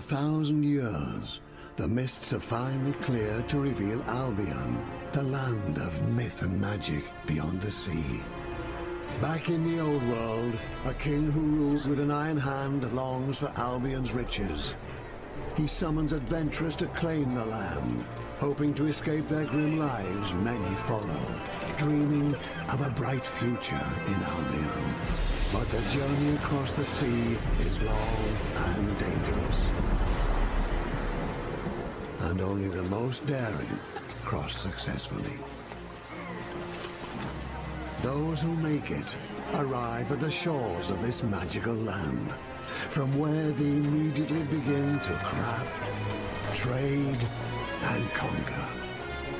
1,000 years, the mists have finally cleared to reveal Albion, the land of myth and magic beyond the sea. Back in the old world, a king who rules with an iron hand longs for Albion's riches. He summons adventurers to claim the land. Hoping to escape their grim lives, many follow, dreaming of a bright future in Albion. But the journey across the sea is long and dangerous. And only the most daring cross successfully. Those who make it arrive at the shores of this magical land, from where they immediately begin to craft, trade, and conquer.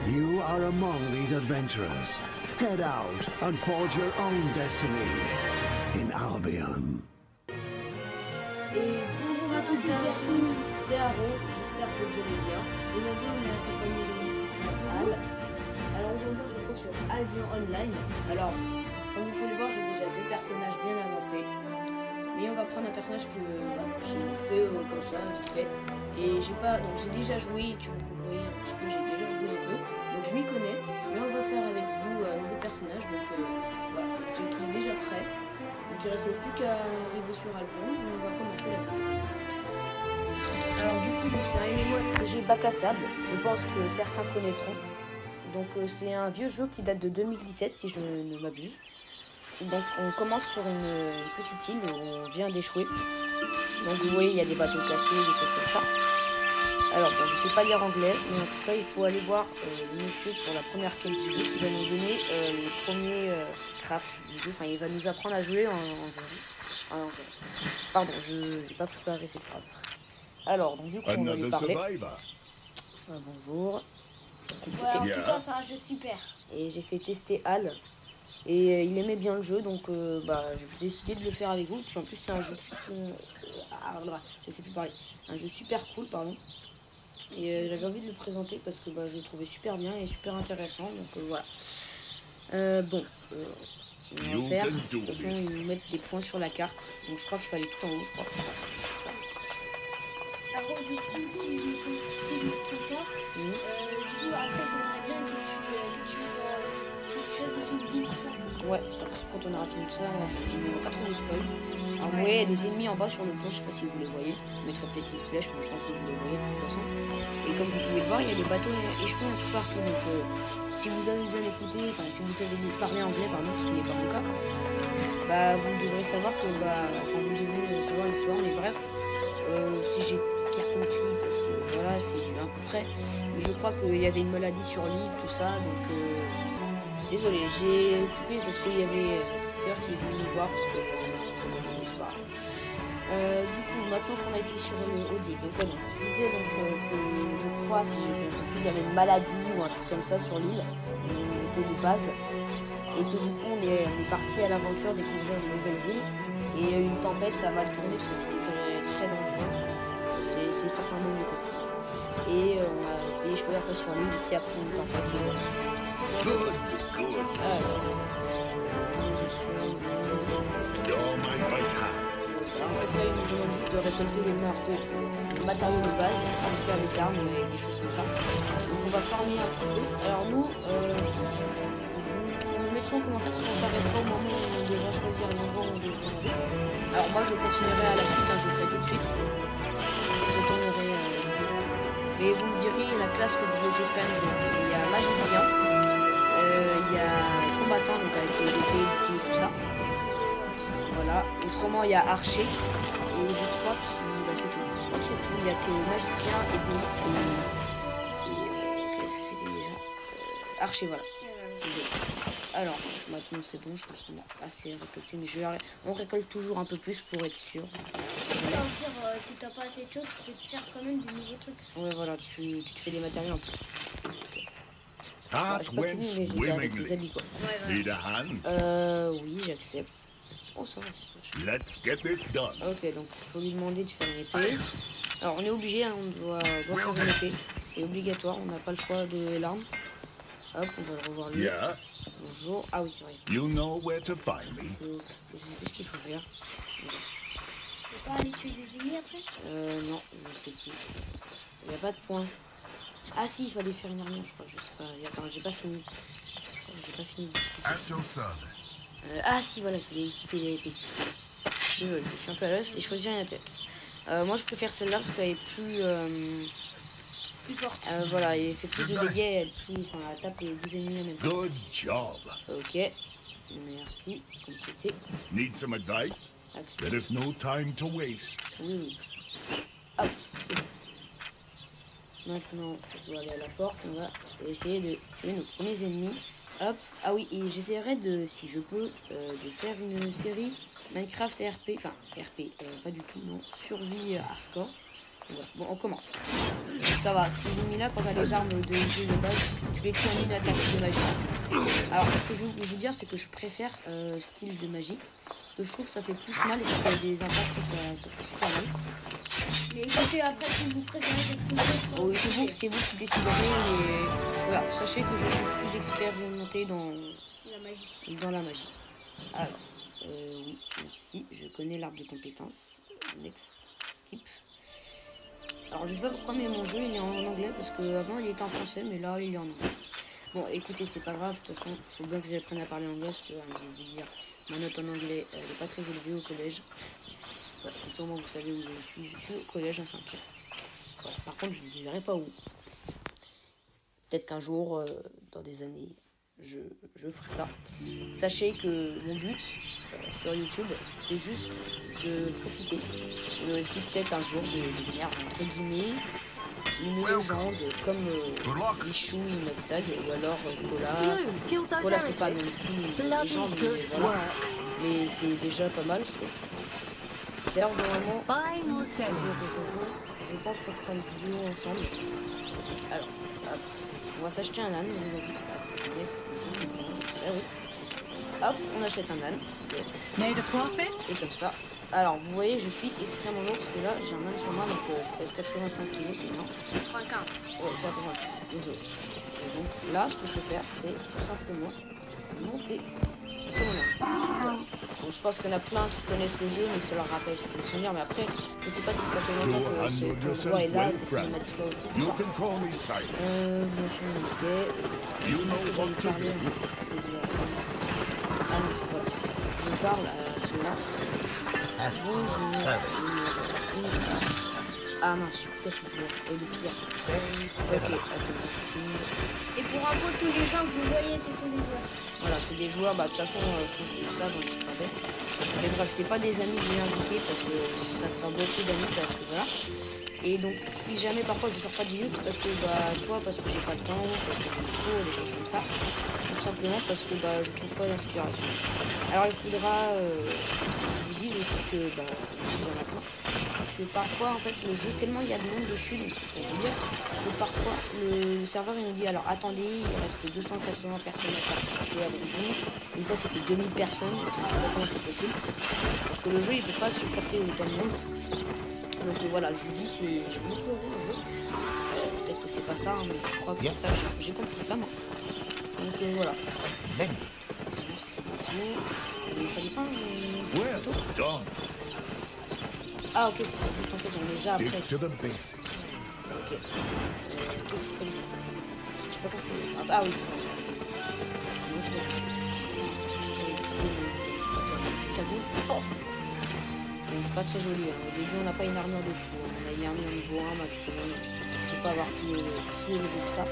You are among these adventurers. Head out and forge your own destiny in Albion. Et bonjour à toutes et à tous, c'est Haro, j'espère que vous allez bien. Aujourd'hui on est accompagné de mon Al. Alors aujourd'hui on se retrouve sur Albion Online. Alors, comme vous pouvez le voir, j'ai déjà deux personnages bien avancés. Mais on va prendre un personnage que j'ai fait comme ça, vite fait. Et j'ai déjà joué, vous voyez un petit peu, j'ai déjà joué un peu. Donc je m'y connais, mais on va faire avec vous un nouveau personnage. Donc voilà, Jack est déjà prêt. Donc il ne reste plus qu'à arriver sur Albion et on va commencer la vidéo. Alors du coup, c'est un MMORPG bac à sable, je pense que certains connaîtront. Donc c'est un vieux jeu qui date de 2017 si je ne m'abuse. Donc on commence sur une petite île où on vient d'échouer. Donc vous voyez, il y a des bateaux cassés, des choses comme ça. Alors bon, je ne sais pas lire anglais, mais en tout cas il faut aller voir le monsieur pour la première quête du jeu qui va nous donner les premiers crafts du jeu. Enfin, il va nous apprendre à jouer en anglais. Pardon, je n'ai pas préparé cette phrase. Alors, donc du coup on va lui parler. Bonjour. Voilà, en tout cas c'est un jeu super. Et j'ai fait tester Al. Et il aimait bien le jeu, donc j'ai décidé de le faire avec vous. Puis en plus c'est un jeu je sais plus parler. Un jeu super cool, pardon. Et j'avais envie de le présenter parce que je le trouvais super bien et super intéressant. Donc voilà. On va faire. De toute façon, ils nous mettent des points sur la carte. Donc je crois qu'il fallait tout en haut, je crois. C'est ça. Alors du coup, si je me trompe pas, du coup après il faudrait bien que tu choisisses une ville, ça. Ouais, après quand on aura fini tout ça, on va faire on va pas trop de spoil. Alors vous voyez, il y a des ennemis en bas sur le pont, je sais pas si vous les voyez. Je mettrai peut-être une flèche, mais je pense que vous les voyez de toute façon. Et comme vous pouvez le voir, il y a des bateaux échoués un peu partout. Donc si vous avez bien écouté, enfin si vous savez parler anglais, pardon, ce qui n'est pas mon cas, vous devrez savoir que vous devez savoir l'histoire, mais bref, si j'ai bien compris, parce que voilà, c'est à peu près. Je crois qu'il y avait une maladie sur l'île, tout ça, donc désolé, j'ai coupé parce qu'il y avait la petite sœur qui est venue nous voir parce qu'il y avait un petit peu de soir. Du coup, maintenant qu'on a été sur le OD, donc je disais donc que je crois, si j'ai bien compris, il y avait une maladie ou un truc comme ça sur l'île où on était de base et que du coup on est parti à l'aventure découvrir de nouvelles îles et il y a eu une tempête, ça a mal tourné parce que c'était très, très dangereux. C'est certainement mieux compris. Et on a essayé de jouer un peu sur l'île ici après une tempête et voilà. Alors, en fait là il nous demande juste de récolter les matériaux de base pour faire des armes et des choses comme ça. Donc on va farmer un petit peu. Alors nous, vous me mettrez en commentaire si on s'arrêtera au moment où on devra choisir l'endroit où on devra aller. Alors moi je continuerai à la suite, je ferai tout de suite. Je tournerai vidéo. Mais vous me direz la classe que vous voulez que je prenne. Donc, il y a magicien, il y a combattant donc avec les épées, les pieds, tout ça. Voilà. Autrement il y a archer. Et je crois que c'est tout. Je crois qu'il y a tout. Il n'y a que magicien, épéiste et qu'est-ce que c'était déjà archer, voilà. Alors, maintenant c'est bon, je pense qu'on a assez récolté, mais on récolte toujours un peu plus pour être sûr. Ça veut dire, si t'as pas assez de choses, tu peux te faire quand même des nouveaux trucs. Ouais, voilà, tu te fais des matériaux en plus. Okay. That went swimmingly. Need a hand? Oui, j'accepte. Oh, ça va, c'est pas Let's get this done. Ok, donc il faut lui demander de faire une épée. Alors, on est obligé, hein, on doit faire une épée. C'est obligatoire, on n'a pas le choix de l'arme. Hop, on va le revoir lui. Yeah. Bonjour. Ah oui, c'est vrai. You know where to find me. Je sais plus ce qu'il faut faire. peux pas aller tuer des ennemis après? Non, je sais plus. Il n'y a pas de point. Ah si, il fallait faire une armure, je crois. Je sais pas. Attends, j'ai pas fini. J'ai pas fini de discuter. Ah si, voilà, il fallait équiper les P6. Désolé, je suis un peu à l'os et choisir une attaque. Moi, je préfère celle-là parce qu'elle est plus forte. Voilà, elle fait plus de dégâts, elle tape les 12 ennemis en même temps. Good job. Ok, merci. Complété. Need some advice? There is no time to waste. Oui. Hop, c'est bon. Maintenant, je dois aller à la porte. On va essayer de tuer nos premiers ennemis. Hop. Ah oui, et j'essaierai de, si je peux, de faire une série Minecraft RP. Enfin, RP, pas du tout, non. Survie hardcore. Voilà. Bon, on commence. Ça va, ces ennemis-là, quand t'as les armes de jeu de base, tu les tues en une attaque de magie. Alors, ce que je veux vous dire, c'est que je préfère style de magie. Parce que je trouve que ça fait plus mal et ça fait des impacts, ça fait super mal. Mais écoutez, après, si vous préférez quelque chose d'autre... Oui, c'est vous qui déciderez. Et voilà, sachez que je suis plus expérimenté dans la magie. Alors, oui, merci. Je connais l'arbre de compétences. Next, skip. Alors, je sais pas pourquoi, mais mon jeu, il est en anglais. Parce qu'avant, il était en français, mais là, il est en anglais. Bon, écoutez, c'est pas grave. De toute façon, il faut bien que j'apprenne à parler anglais. Parce que, je vais vous dire, ma note en anglais, elle n'est pas très élevée au collège. Voilà, comme ça, au moins, vous savez où je suis au collège en 5e. Voilà, par contre, je ne dirai pas où. Peut-être qu'un jour, dans des années, je ferai ça. Sachez que mon but sur YouTube, c'est juste de profiter. Mais aussi peut-être un jour de devenir, entre guillemets, une légende comme Michou, Inoxtag, ou alors Cola. Cola, c'est pas non plus une légende, mais voilà. Mais c'est déjà pas mal, je trouve. D'ailleurs, normalement, je pense qu'on fera une vidéo ensemble. Alors, hop, on va s'acheter un âne aujourd'hui. Yes, je sais, oui. Hop, on achète un âne. Yes. Et comme ça. Alors, vous voyez, je suis extrêmement lourd parce que là, j'ai un âne sur moi, donc je pèse 85 kg, c'est énorme. 95. Ouais, 95, désolé. Et donc là, ce que je peux faire, c'est tout simplement monter sur mon âne. Voilà. Bon, je pense qu'il y en a plein qui connaissent le jeu, mais ça leur rappelle des souvenirs. Mais après, je sais pas si ça fait longtemps que ce voit est là, ces cinématiques là aussi. You can call me Cyrus. Machin, ok. You know what to Parler do. Ah non, c'est pas ça. Je parle à ceux-là. Ah non, je sais plus quoi c'est pour. Et le pire. Ok, attends. Et pour info, tous les gens que vous voyez, ce sont des joueurs. Voilà, c'est des joueurs, bah de toute façon, je pense qu'ils savent, ils sont pas bêtes. Mais bref, c'est pas des amis que j'ai invités parce que ça fera beaucoup d'amis parce que voilà. Et donc, si jamais parfois je sors pas de vidéo, c'est parce que, soit parce que j'ai pas le temps, parce que j'ai trop, des choses comme ça, ou simplement parce que, je trouve pas l'inspiration. Alors, il faudra, je vous dise aussi que, je vais vous dire maintenant, que parfois, en fait, le jeu, tellement il y a de monde dessus, donc c'est pour vous dire que parfois, le serveur, il nous dit, alors attendez, il reste 280 personnes à passer avec vous. Une fois, c'était 2000 personnes, je ne sais pas comment c'est possible, parce que le jeu, il peut pas supporter autant de monde. Donc voilà, je vous dis, je vous montrerai le jeu. Peut-être que c'est pas ça, hein, mais je crois que c'est ça, j'ai compris ça, moi. Donc voilà. Merci beaucoup. Il fallait pas un photo. Ah ok, c'est pas juste, en fait, j'en ai déjà après. Ok. Qu'est-ce qu'il fallait faire? J'ai pas compris. Ah oui, c'est vrai. Non, je comprends. Je peux le petit cadeau. Oh. Donc c'est pas très joli, hein. Au début on n'a pas une armure de fou, hein. On a une armure niveau 1 maximum. Je peux pas avoir plus élevé que ça.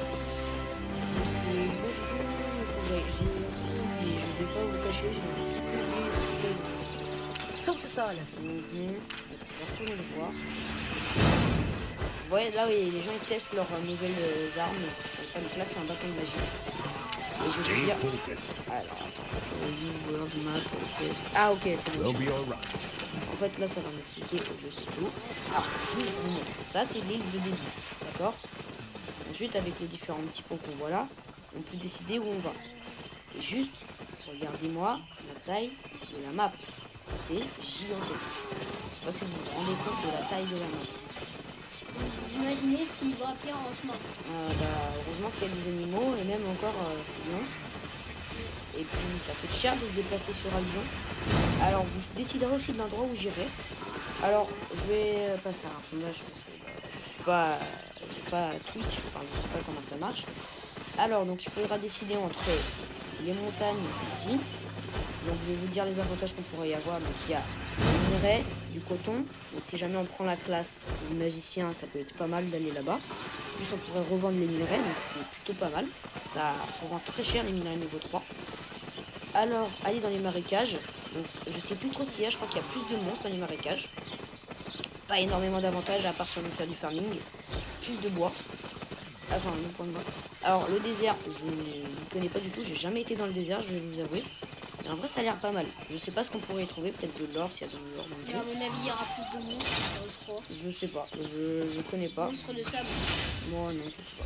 Je sais, il faut que j'aille. Et je vais pas vous cacher, j'ai un petit peu oublié ce qu'il fait ici. Talk to Silas. On va retourner le voir. Vous voyez là, oui, les gens ils testent leurs nouvelles armes, comme ça. Donc là c'est un bâton de magie. Et je vais dire... Alors attends. World Map, ah ok, c'est bon. En fait là ça va m'expliquer le jeu, c'est tout. Alors je vous montre. Ça c'est l'île de début, d'accord? Ensuite avec les différents petits ponts qu'on voit là, on peut décider où on va. Et juste, regardez-moi la taille de la map. C'est gigantesque. Je sais pas si vous vous rendez compte de la taille de la map. Vous imaginez s'il va à pied en chemin. Heureusement qu'il y a des animaux et même encore c'est long. Et puis ça coûte cher de se déplacer sur Albion. Alors vous déciderez aussi de l'endroit où j'irai. Alors, je vais pas faire un sondage parce que je suis pas Twitch, enfin je sais pas comment ça marche. Alors, donc il faudra décider entre les montagnes ici. Donc je vais vous dire les avantages qu'on pourrait y avoir. Donc il y a le minerai, du coton. Donc si jamais on prend la classe du magicien, ça peut être pas mal d'aller là-bas. En plus on pourrait revendre les minerais, donc ce qui est plutôt pas mal. Ça se revend très cher les minerais niveau 3. Alors, aller dans les marécages. Donc je sais plus trop ce qu'il y a, je crois qu'il y a plus de monstres dans les marécages. Pas énormément d'avantages à part si on veut faire du farming. Plus de bois. Enfin, le point de bois. Alors le désert, je ne connais pas du tout, j'ai jamais été dans le désert, je vais vous avouer. Mais en vrai ça a l'air pas mal. Je sais pas ce qu'on pourrait y trouver, peut-être de l'or s'il y a de l'or dans le jeu. À mon avis il y aura plus de monstres, je crois. Je sais pas, je connais pas. Monstres de sable. Moi non, je sais pas.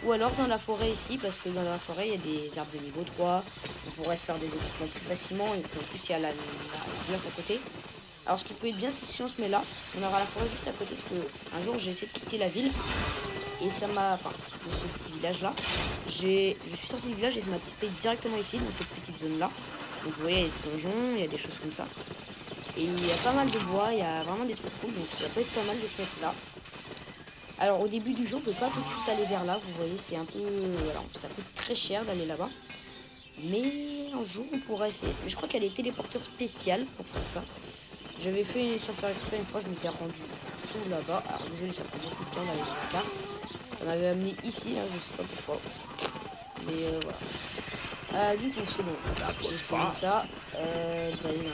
Ou alors dans la forêt ici, parce que dans la forêt il y a des arbres de niveau 3. On pourrait se faire des équipements plus facilement et puis en plus il y a la glace à côté. Alors ce qui peut être bien, c'est que si on se met là, on aura la forêt juste à côté, parce que un jour j'ai essayé de quitter la ville. Et ça m'a, enfin, dans ce petit village là, je suis sorti du village et ça m'a typé directement ici, dans cette petite zone là. Donc vous voyez, il y a des donjons, il y a des choses comme ça. Et il y a pas mal de bois, il y a vraiment des trucs cool, donc ça peut être pas mal de se mettre là. Alors au début du jeu, on peut pas tout de suite aller vers là, vous voyez, c'est un peu, alors ça coûte très cher d'aller là-bas. Mais un jour on pourra essayer. Mais je crois qu'il y a des téléporteurs spéciaux pour faire ça. J'avais fait sans faire exprès une fois, je m'étais rendu tout là-bas. Alors désolé, ça prend beaucoup de temps d'aller dans la carte. Ça m'avait amené ici, là, je sais pas pourquoi. Mais voilà. Du coup, c'est bon. J'ai fini ça. D'aller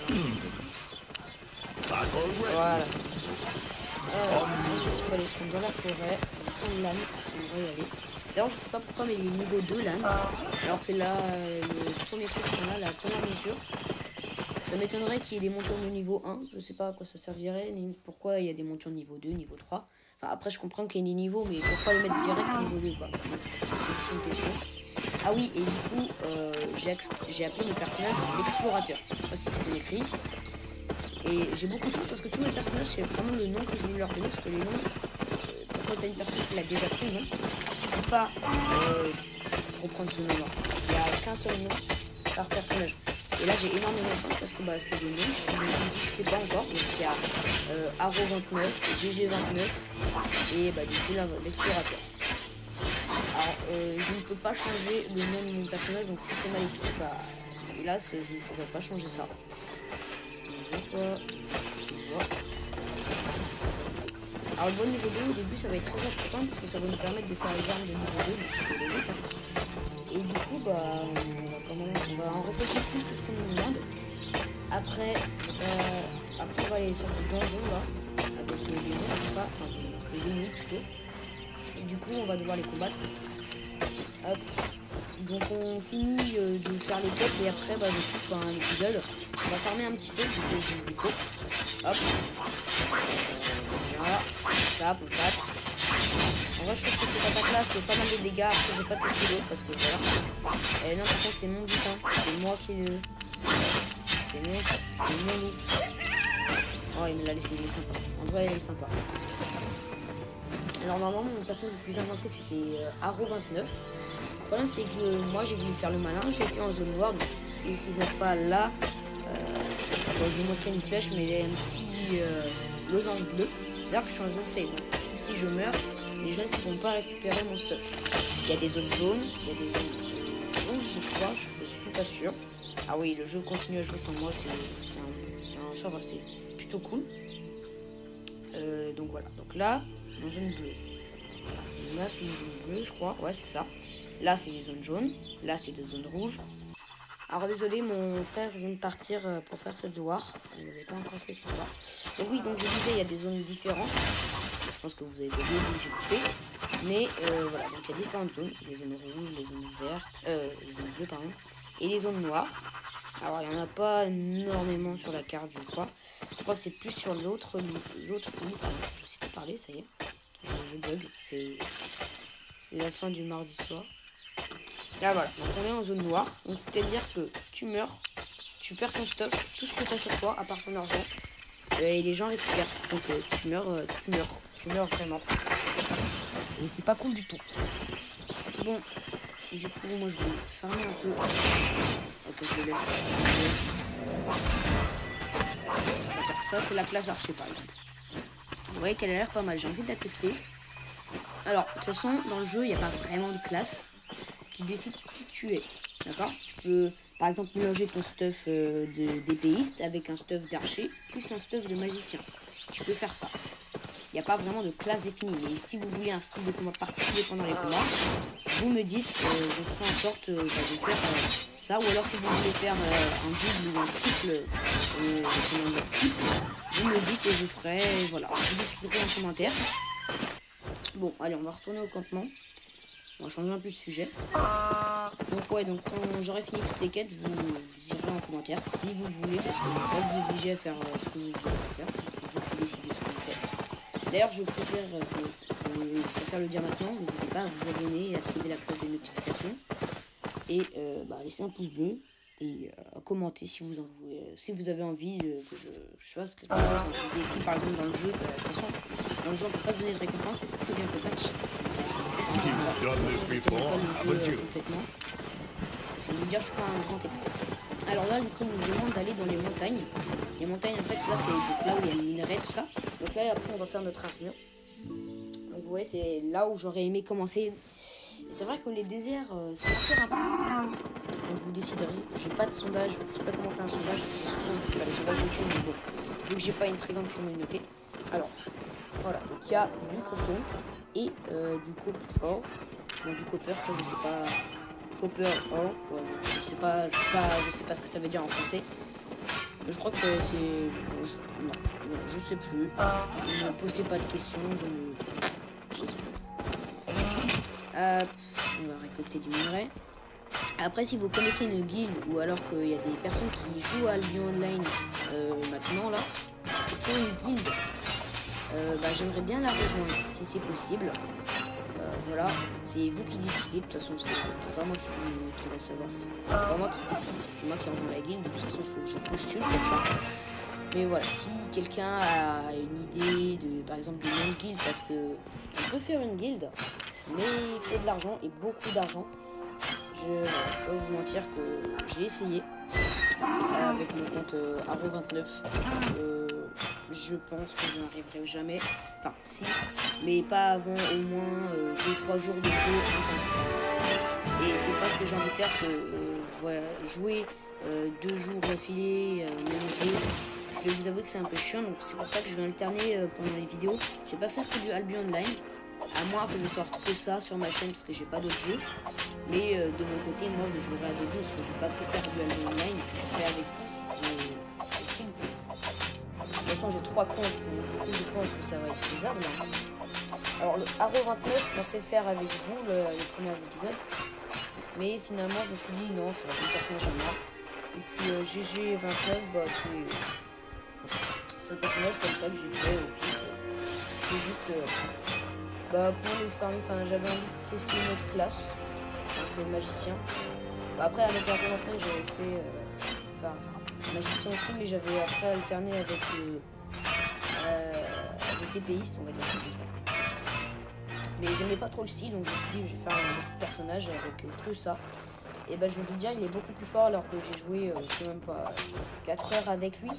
dans la voilà. Ensuite, il faut aller se rendre dans la forêt. Prendre l'âne. On va y aller. D'ailleurs, je sais pas pourquoi, mais il est niveau 2 l'âne. Alors, c'est là le premier truc qu'on a, la première monture. Ça m'étonnerait qu'il y ait des montures de niveau 1. Je sais pas à quoi ça servirait, ni pourquoi il y a des montures niveau 2, niveau 3. Enfin, après, je comprends qu'il y ait des niveaux, mais pourquoi le mettre direct niveau 2, quoi. C'est juste une question. Ah oui, et du coup, j'ai appelé mon personnage l'explorateur. Je sais pas si c'est bien écrit. Et j'ai beaucoup de chance parce que tous mes personnages, c'est vraiment le nom que je voulais leur donner. Parce que les noms, quand t'as une personne qui l'a déjà pris, non, tu peux pas reprendre ce nom-là. Il n'y a qu'un seul nom par personnage. Et là j'ai énormément de chance parce que c'est des noms qui n'existaient pas encore. Donc il y a Arrow29, GG29 et du coup l'explorateur. Alors je ne peux pas changer le nom de mon personnage, donc si c'est mal écrit, hélas je ne pourrais pas changer ça. Alors le bon niveau 2 au début ça va être très important parce que ça va nous permettre de faire les armes de niveau 2, donc c'est logique. Et du coup on va en récolter plus que ce qu'on nous demande. Après on va aller sur le donjon là, avec des monstres tout ça, enfin des ennemis plutôt. Et du coup on va devoir les combattre. Hop. Donc on finit de faire les quêtes et après je coupe un épisode. On va farmer un petit peu, du coup je les coupe. Hop. Voilà. On tape. En vrai je trouve que cette attaque là fait pas mal de dégâts, après je vais pas tester l'autre parce que voilà. Et non par contre c'est mon but, hein. C'est moi qui le. C'est mon loup. Oh il me l'a laissé, il est sympa. En vrai il est sympa. Alors normalement mon personnage le plus avancé c'était Arrow29. Le problème c'est que moi j'ai voulu faire le malin, j'ai été en zone noire, donc si ils savent pas là, je vais vous montrer une flèche mais il y a un petit losange bleu, c'est-à-dire que je suis en zone safe. Donc, si je meurs, les gens ne pourront pas récupérer mon stuff. Il y a des zones jaunes, il y a des zones rouges je crois, je suis pas sûr. Ah oui, le jeu continue à jouer sans moi, ça va, c'est plutôt cool. Donc voilà, donc là, dans zone bleue. Enfin, là c'est une zone bleue je crois, ouais c'est ça. Là c'est des zones jaunes, là c'est des zones rouges. Alors désolé, mon frère vient de partir pour faire cette devoir. Il n'avait pas encore fait cette devoir. Donc oui, donc je disais, il y a des zones différentes. Je pense que vous avez oublié, j'ai coupé. Mais voilà, donc il y a différentes zones. Les zones rouges, les zones vertes, les zones bleues pardon, et les zones noires. Alors il n'y en a pas énormément sur la carte je crois. Je crois que c'est plus sur l'autre île, pardon. Je sais pas parler, ça y est. Je bug, c'est la fin du mardi soir. Là voilà, donc on est en zone noire, donc c'est à dire que tu meurs, tu perds ton stuff, tout ce que tu as sur toi à part ton argent, et les gens récupèrent, donc tu meurs vraiment, et c'est pas cool du tout. Bon, du coup moi je vais farmer un peu, ok je laisse. Tiens, ça c'est la classe archer par exemple. Vous voyez qu'elle a l'air pas mal, j'ai envie de la tester. Alors, de toute façon, dans le jeu, il n'y a pas vraiment de classe. Tu décides qui tu es, d'accord? Tu peux, par exemple, mélanger ton stuff d'épéiste avec un stuff d'archer, plus un stuff de magicien. Tu peux faire ça. Il n'y a pas vraiment de classe définie. Mais si vous voulez un style de combat particulier pendant les combats, vous me dites, je ferai en sorte de faire ça. Ou alors si vous voulez faire un double ou un triple, vous me dites et je ferai, voilà. Je vous discuterai en commentaire. Bon, allez, on va retourner au campement. On va changer un peu de sujet. Donc ouais, donc quand j'aurai fini toutes les quêtes, je vous dirai en commentaire si vous voulez, parce que je ne vais pas vous obliger à faire ce que vous voulez faire. C'est vous qui décidez ce que vous faites. D'ailleurs, je préfère le dire maintenant. N'hésitez pas à vous abonner et à activer la cloche des notifications. Et laissez un pouce bleu et à commenter si vous avez envie que je fasse quelque chose, un défi par exemple dans le jeu. De toute façon, dans le jeu on peut pas se donner de récompense et ça c'est bien, on peut pas de cheat. Complètement. Je vais vous dire, je suis pas un grand expert. Alors là, du coup, on nous demande d'aller dans les montagnes. Les montagnes, en fait, là, c'est là où il y a le minerai, tout ça. Donc là, après, on va faire notre armure. Donc, vous voyez, c'est là où j'aurais aimé commencer. C'est vrai que les déserts, ça attire un peu. Donc, vous déciderez. J'ai pas de sondage. Je sais pas comment faire un sondage. C'est souvent pour faire des sondages YouTube, mais bon. Donc, j'ai pas une très grande communauté. Alors, voilà. Donc, il y a du coton et du copper. Bon, du copper, quoi, je sais pas. Copper, ouais, je sais pas ce que ça veut dire en français. Mais je crois que c'est non, je sais plus. Ne me posez pas de questions, je sais plus. On va récolter du minerai. Après, si vous connaissez une guilde ou alors qu'il y a des personnes qui jouent à Albion Online maintenant là, qui ont une guilde, j'aimerais bien la rejoindre si c'est possible. Voilà, c'est vous qui décidez. De toute façon, c'est pas moi qui va savoir. C'est pas moi qui décide si c'est moi qui rejoins la guilde. De toute façon, il faut que je postule pour ça. Mais voilà, si quelqu'un a une idée par exemple, de mon guilde, parce que on peut faire une guilde, mais il faut de l'argent et beaucoup d'argent. Je vais pas vous mentir que j'ai essayé avec mon compte Arro29. Je pense que je n'arriverai jamais. Enfin, si, mais pas avant au moins 2-3 jours de jeu intensif. Et c'est pas ce que j'ai envie de faire, parce que jouer 2 jours d'affilée, même jeu, je vais vous avouer que c'est un peu chiant. Donc c'est pour ça que je vais alterner pendant les vidéos. Je vais pas faire que du Albion Online, à moins que je sorte que ça sur ma chaîne, parce que j'ai pas d'autres jeux. Mais de mon côté, moi je jouerai à d'autres jeux, parce que je vais pas pu faire du Albion Online. Je ferai avec vous si c'est possible. De toute façon, j'ai 3 comptes, donc du coup, je pense que ça va être faisable. Alors, le Arro29, je pensais faire avec vous les premiers épisodes. Mais finalement, je me suis dit non, ça va être un personnage à moi. Et puis, GG29, c'est un personnage comme ça que j'ai fait au pif. C'était juste pour le farmer, j'avais envie de tester une autre classe, donc le magicien. Après, avec Arro29, j'avais fait. Magicien aussi, mais j'avais après alterné avec épéiste, on va dire ça comme ça. Mais j'aimais pas trop le style, donc je me suis dit je vais faire un autre personnage avec que ça. Et je vais vous dire, il est beaucoup plus fort alors que j'ai joué je sais même pas 4 heures avec lui.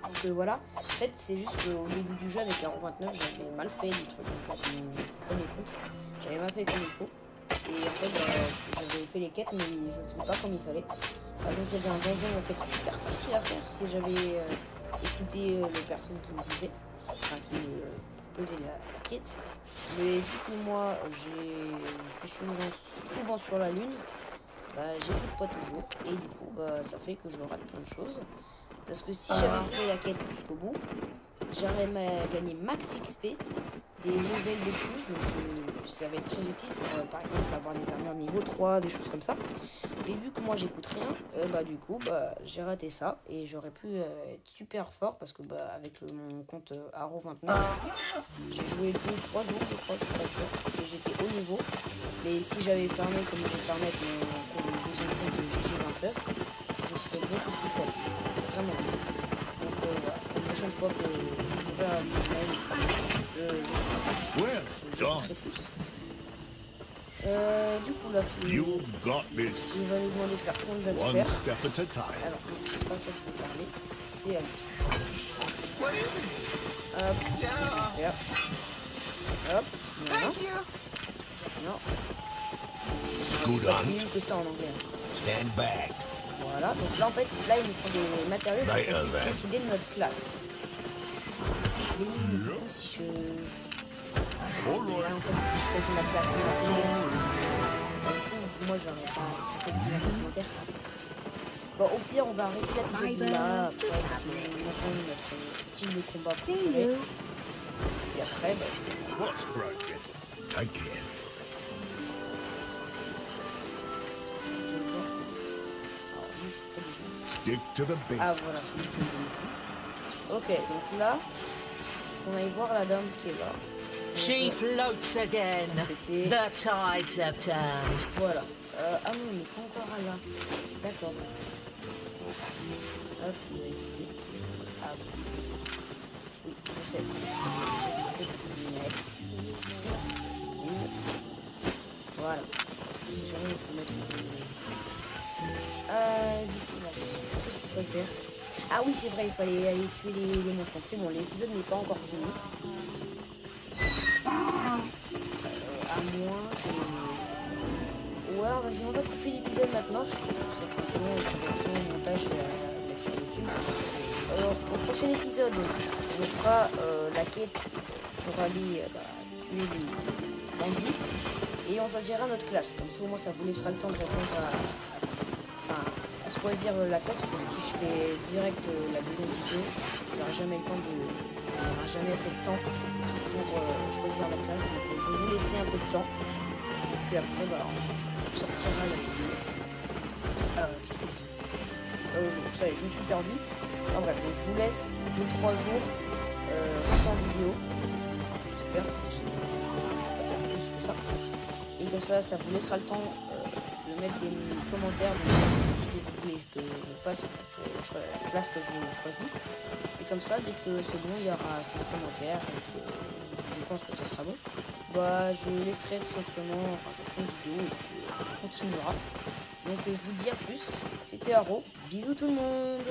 Donc voilà, en fait c'est juste qu'au début du jeu avec Arro29 j'avais mal fait des trucs, donc avec mon premier compte, j'avais mal fait comme il faut. Et en fait, j'avais fait les quêtes, mais je faisais pas comme il fallait. Par exemple, il y avait un donjon en fait super facile à faire si j'avais écouté les personnes qui me disaient, qui me proposaient la quête. Mais du coup, moi, je suis souvent sur la lune, j'écoute pas toujours. Et du coup, ça fait que je rate plein de choses. Parce que si j'avais fait la quête jusqu'au bout, j'aurais gagné max XP, des levels de plus, donc ça va être très utile pour par exemple avoir des armures niveau 3, des choses comme ça. Et vu que moi j'écoute rien, du coup j'ai raté ça et j'aurais pu être super fort parce que avec mon compte Arro29, j'ai joué 2-3 jours je crois, je suis pas sûr, et j'étais haut niveau. Mais si j'avais farmé comme j'ai farmé avec mon deuxième compte GG29, je serais beaucoup plus fort, vraiment. Donc voilà, la prochaine fois que je pourrai à Well done. Du coup là, You've got this. il va nous demander de faire fondre notre One fer. step at a time. Alors, c'est pas ça que je veux parler, c'est à lui. Hop, faire. Hop, voilà. Non. Good C'est on. mieux que ça en anglais. Stand back. Voilà, donc là en fait, là il nous faut des matériaux pour Right, qu'on puisse right. décider de notre classe. Mais oui, du coup, si je... Là, en fait, si je choisis ma classe, c'est ma première. Du coup, moi j'aurais pas vu dans les commentaires. Bon, au pire, on va arrêter l'épisode là, après, quand on aura notre style de combat préféré. Et après, bah, What's broken? I can't. je vais voir si... Alors, lui, c'est pas déjà... Stick to the Ah basics. voilà, c'est lui qui me donne ça. Ok, donc là, on aille voir la dame qui est là. She floats again. C'était... The tides have turned. Voilà. Ah non, on n'est pas encore à là. D'accord. Hop, on va essayer. Ah oui, next. Oui, je sais. Next. Skip. Please. Voilà. Je sais jamais où il faut mettre les... Du coup, là, je sais plus trop ce qu'il faut faire. Ah oui, c'est vrai, il fallait aller tuer les monstres. Donc c'est bon, l'épisode n'est pas encore fini. À moins que... Ouais, vas-y, on va couper l'épisode maintenant. Je trouve que ça fait long, ça va être long le montage à mettre sur YouTube. Alors, au prochain épisode, on fera la quête pour aller tuer les bandits. Et on choisira notre classe. Comme ça, au moins, ça vous laissera le temps de répondre à choisir la classe. Parce que si je fais direct la deuxième vidéo, vous n'aurez jamais le temps de... On n'aura jamais assez de temps pour choisir la classe. Donc, je vais vous laisser un peu de temps. Et puis après, on sortira la vidéo. Qu'est-ce que je dis vous savez, je me suis perdu. En bref, donc je vous laisse 2-3 jours sans vidéo. J'espère si je ne sais pas faire plus que ça. Et comme ça vous laissera le temps de mettre des commentaires de ce que vous voulez que je fasse, la classe que je choisis. Et comme ça, dès que c'est bon, il y aura ces commentaires. Je pense que ce sera bon. Je laisserai tout simplement, je ferai une vidéo et puis on continuera. Donc je vous dis à plus. C'était Haro. Bisous tout le monde.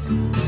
Thank you.